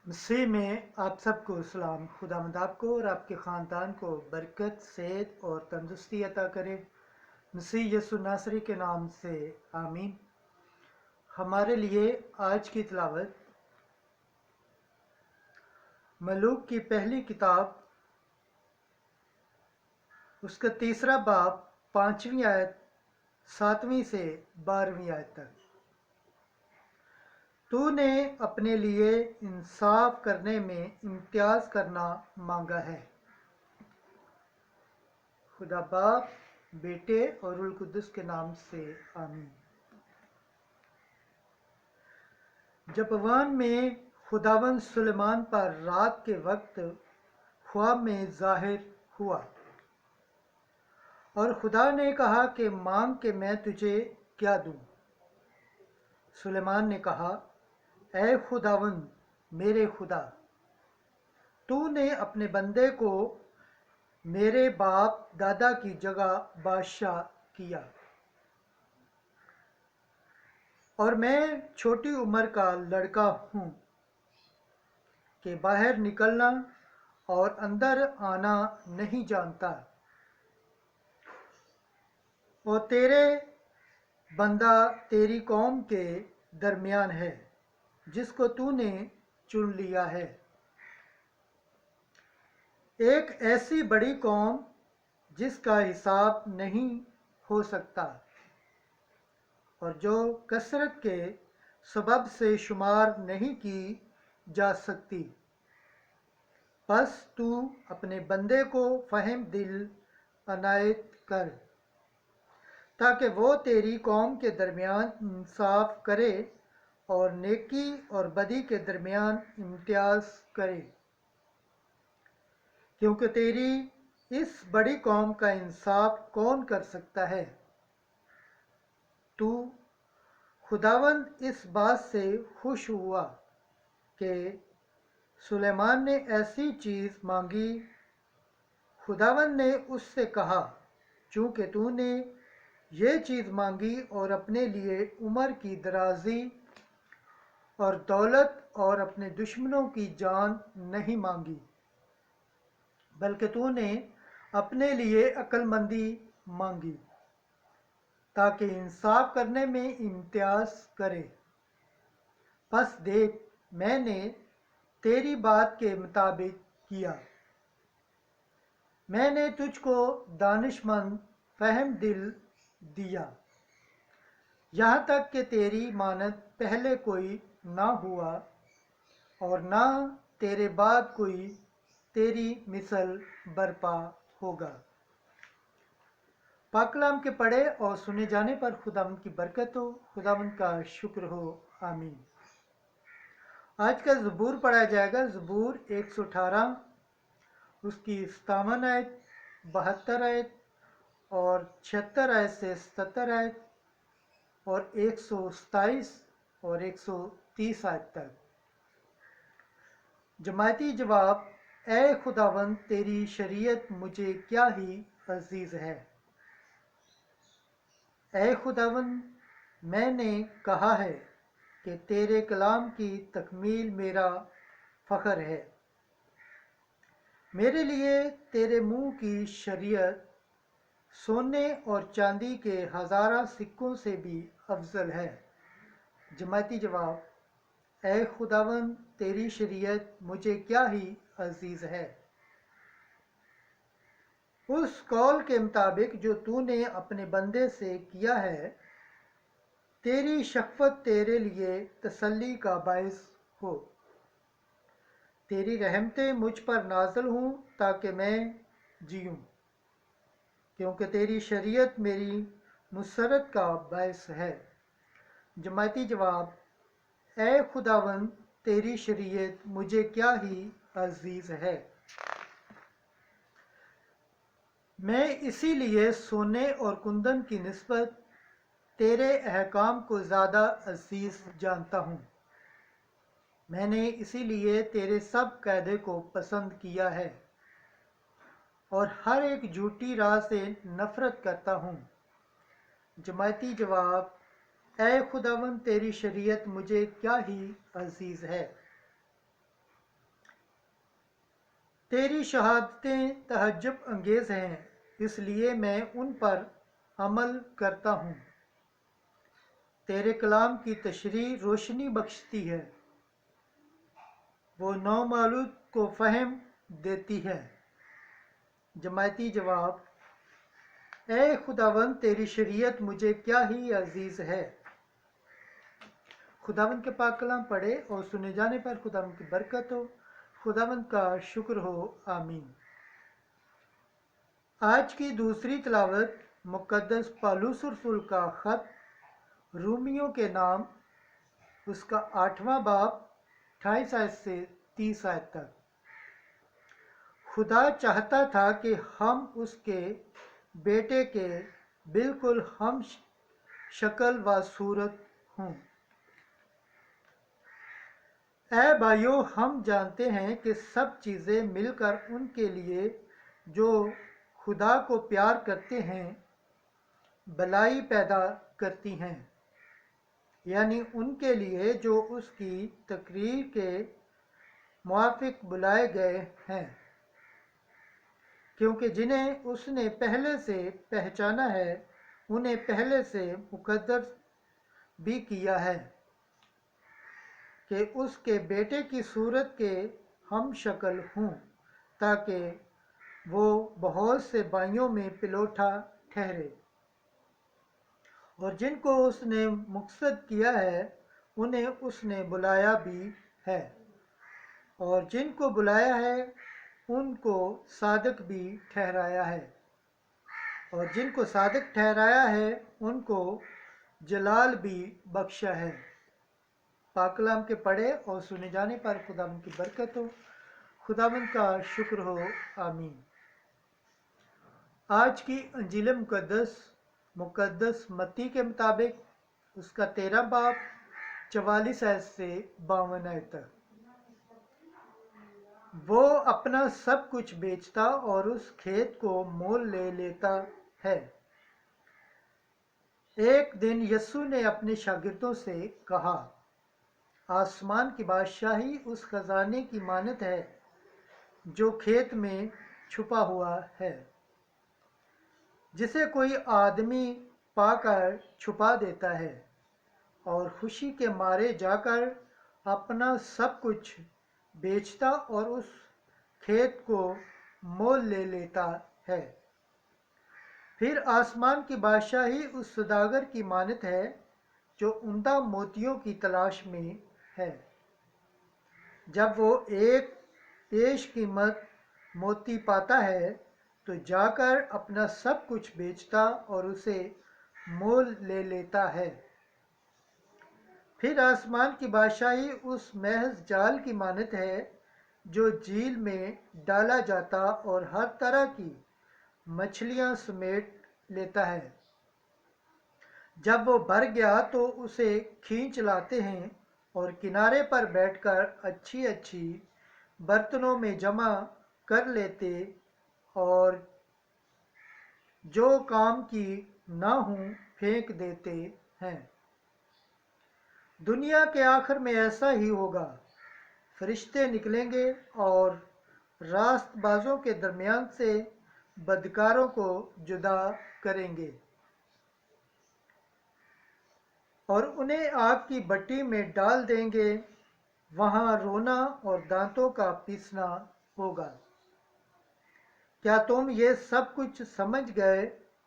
مسیح میں آپ سب کو سلام۔ خداوند آپ کو اور آپ کے خاندان کو برکت، صحت اور تندرستی عطا کرے۔ مسیح یسوع ناصری کے نام سے آمین۔ ہمارے لیے آج کی تلاوت ملوک کی پہلی کتاب، اس کا 3 باب، 5ویں آیت 7ویں سے 12ویں آیت تک۔ تو نے اپنے لیے انصاف کرنے میں امتیاز کرنا مانگا ہے۔ خدا باپ، بیٹے اور روح القدس کے نام سے آمین۔ جب اوان میں خداوند سلیمان پر رات کے وقت خواب میں ظاہر ہوا اور خدا نے کہا کہ مانگ کہ میں تجھے کیا دوں۔ سلیمان نے کہا، اے خداوند میرے خدا، تو نے اپنے بندے کو میرے باپ دادا کی جگہ بادشاہ کیا، اور میں چھوٹی عمر کا لڑکا ہوں کہ باہر نکلنا اور اندر آنا نہیں جانتا، اور تیرے بندہ تیری قوم کے درمیان ہے جس کو تو نے چن لیا ہے، ایک ایسی بڑی قوم جس کا حساب نہیں ہو سکتا اور جو کثرت کے سبب سے شمار نہیں کی جا سکتی۔ پس تو اپنے بندے کو فہم دل عنایت کر تاکہ وہ تیری قوم کے درمیان انصاف کرے اور نیکی اور بدی کے درمیان امتیاز کرے، کیونکہ تیری اس بڑی قوم کا انصاف کون کر سکتا ہے۔ تو خداوند اس بات سے خوش ہوا کہ سلیمان نے ایسی چیز مانگی۔ خداوند نے اس سے کہا، چونکہ تو نے یہ چیز مانگی اور اپنے لیے عمر کی درازی اور دولت اور اپنے دشمنوں کی جان نہیں مانگی، بلکہ تو نے اپنے لیے عقل مندی مانگی تاکہ انصاف کرنے میں امتیاز کرے۔ پس دیکھ، میں نے تیری بات کے مطابق کیا، میں نے تجھ کو دانش مند فہم دل دیا، یہاں تک کہ تیری مانند پہلے کوئی نہ ہوا اور نہ تیرے بعد کوئی تیری مثل برپا ہوگا۔ پاک کلام کے پڑھے اور سنے جانے پر خداوند کی برکت ہو، خداوند کا شکر ہو، آمین۔ آج کا زبور پڑھا جائے گا، زبور 118، اس کی 57 آیت، 72 آیت اور 76 آیت سے 77 آیت اور 127 اور 130 آیت تک۔ جماعتی جواب، اے خداوند تیری شریعت مجھے کیا ہی عزیز ہے۔ اے خداوند، میں نے کہا ہے کہ تیرے کلام کی تکمیل میرا فخر ہے۔ میرے لیے تیرے منہ کی شریعت سونے اور چاندی کے ہزارہ سکوں سے بھی افضل ہے۔ جماعتی جواب، اے خداوند تیری شریعت مجھے کیا ہی عزیز ہے۔ اس قول کے مطابق جو تو نے اپنے بندے سے کیا ہے، تیری شفقت تیرے لیے تسلی کا باعث ہو۔ تیری رحمتیں مجھ پر نازل ہوں تاکہ میں جیوں، کیونکہ تیری شریعت میری مسرت کا باعث ہے۔ جماعتی جواب، اے خداوند تیری شریعت مجھے کیا ہی عزیز ہے۔ میں اسی لیے سونے اور کندن کی نسبت تیرے احکام کو زیادہ عزیز جانتا ہوں۔ میں نے اسی لیے تیرے سب قاعدے کو پسند کیا ہے اور ہر ایک جھوٹی راہ سے نفرت کرتا ہوں۔ جماعتی جواب، اے خداوند تیری شریعت مجھے کیا ہی عزیز ہے۔ तेरी शहादतें तहज्जुब अंगेज हैं, इसलिए मैं उन पर अमल करता हूँ। तेरे कलाम की तशरीह रोशनी बख्शती है, वो नौमालूद को फहम देती है। जमायती जवाब: ए खुदावंद, तेरी शरीयत मुझे क्या ही अजीज है। खुदावंद के पाक कलाम पढ़े और सुने जाने पर खुदावंद की बरकत हो, खुदावंद का शुक्र हो, आमीन। आज की दूसरी तिलावत मुक़द्दस पौलुस रसूल का ख़त रूमियों के नाम, उसका 8वां बाब 28 आयत से 30 आयत तक। खुदा चाहता था कि हम उसके बेटे के बिल्कुल हम शक्ल व सूरत हों। ऐ भाइयों, हम जानते हैं कि सब चीज़ें मिलकर उनके लिए जो खुदा को प्यार करते हैं भलाई पैदा करती हैं, यानी उनके लिए जो उसकी तकरीर के मुआफिक बुलाए गए हैं। क्योंकि जिन्हें उसने पहले से पहचाना है, उन्हें पहले से मुकद्दर भी किया है कि उसके बेटे की सूरत के हम शक्ल हों, ताकि वो बहुत से भाइयों में पिलोठा ठहरे। और जिनको उसने मुक़स्सद किया है, उन्हें उसने बुलाया भी है, और जिनको बुलाया है उनको सादक भी ठहराया है, और जिनको सादक ठहराया है उनको जलाल भी बख्शा है। पाक कलाम के पढ़े और सुने जाने पर खुदावंद की बरकत हो, खुदावंद का शुक्र हो, आमीन। आज की अंजील मुक़द्दस मत्ती के मुताबिक उसका 13 बाब 44 आयत से 52 आयत तक। वो अपना सब कुछ बेचता और उस खेत को मोल ले लेता है। एक दिन यीशु ने अपने शागिर्दों से कहा, आसमान की बादशाही उस खजाने की मानत है जो खेत में छुपा हुआ है, जिसे कोई आदमी पाकर छुपा देता है और खुशी के मारे जाकर अपना सब कुछ बेचता और उस खेत को मोल ले लेता है। फिर आसमान की बादशाही उस सौदागर की मानत है जो उम्दा मोतियों की तलाश में है। जब वो एक पेश कीमत मोती पाता है तो जाकर अपना सब कुछ बेचता और उसे मोल ले लेता है। फिर आसमान की बादशाही उस महज जाल की मानत है जो झील में डाला जाता और हर तरह की मछलियां समेट लेता है। जब वो भर गया तो उसे खींच लाते हैं और किनारे पर बैठकर अच्छी अच्छी बर्तनों में जमा कर लेते, और जो काम की ना हों फेंक देते हैं। दुनिया के आखिर में ऐसा ही होगा। फरिश्ते निकलेंगे और रास्तबाजों के दरमियान से बदकारों को जुदा करेंगे और उन्हें आग की भट्टी में डाल देंगे। वहाँ रोना और दांतों का पीसना होगा। क्या तुम ये सब कुछ समझ गए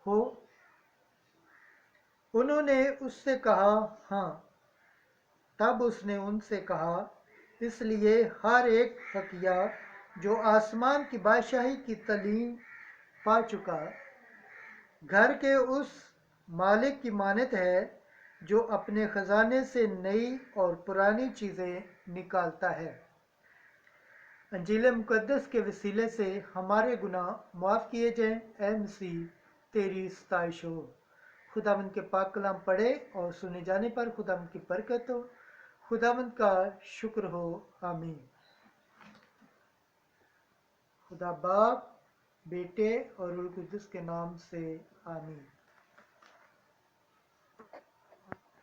हो? उन्होंने उससे कहा, हाँ। तब उसने उनसे कहा, इसलिए हर एक फकीहा जो आसमान की बादशाही की तालीम पा चुका, घर के उस मालिक की मानत है जो अपने खजाने से नई और पुरानी चीज़ें निकालता है। अंजील मुक़द्दस के वसीले से हमारे गुनाह माफ़ किए जाएं। ए मसीह, तेरी सताइश हो। खुदावंद के पाक कलाम पढ़े और सुने जाने पर खुदावंद की बरकत हो, खुदावंद का शुक्र हो, आमीन। खुदा बाप, बेटे और रूह कुद्दुस के नाम से, आमीन।